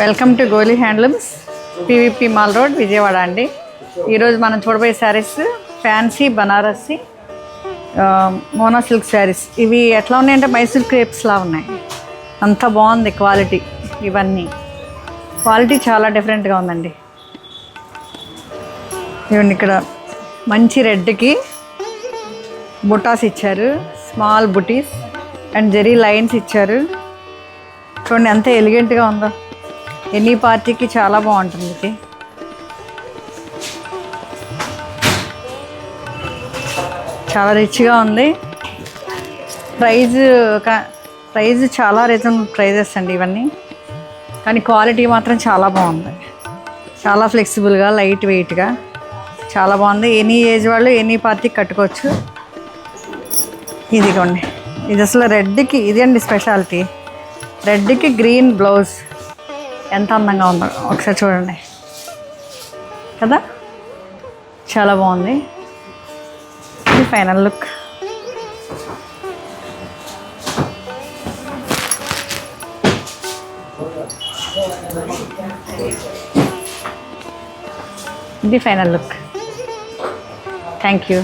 Welcome to Goli handlooms, PVP mall road, Vijayawada అండి. ఈరోజు మనం చూడబోయే saris fancy Banarasi mono silk saris. ఇవి ఎట్లా ఉన్నాయంటే మైసూర్ క్రేప్స్లా ఉన్నాయి. అంత బాగుంది క్వాలిటీ. ఇవన్నీ క్వాలిటీ చాలా డిఫరెంట్గా ఉందండి. ఇవన్నీ ఇక్కడ మంచి రెడ్కి బుటాస్ ఇచ్చారు, small buttis and Jerry lines ఇచ్చారు. చూడండి ఎంత ఎలిగెంట్గా ఉందో. ఎనీ పార్టీకి చాలా బాగుంటుంది. ఇది చాలా రిచ్గా ఉంది. ప్రైజ్ చాలా రీజనబుల్ ప్రైజెస్ అండి ఇవన్నీ, కానీ క్వాలిటీ మాత్రం చాలా బాగుంది. చాలా ఫ్లెక్సిబుల్గా, లైట్ వెయిట్గా చాలా బాగుంది. ఎనీ ఏజ్ వాళ్ళు ఎనీ పార్టీకి కట్టుకోవచ్చు. ఇదిగోండి, ఇది అసలు రెడ్కి ఇది అండి స్పెషాలిటీ. రెడ్కి గ్రీన్ బ్లౌజ్ ఎంత అందంగా ఉందో ఒకసారి చూడండి కదా, చాలా బాగుంది. ఇది ఫైనల్ లుక్. ఇది ఫైనల్ లుక్. Thank you.